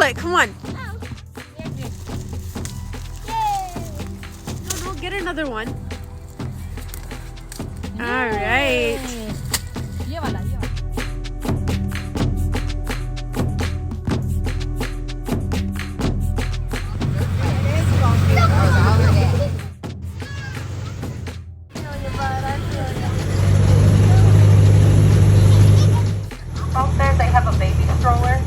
it. Come on. No, get another one. All right. ये वाला Downstairs they have a baby stroller.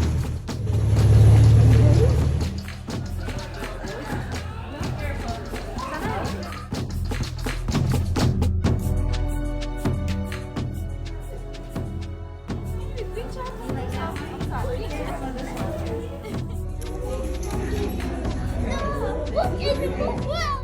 Look,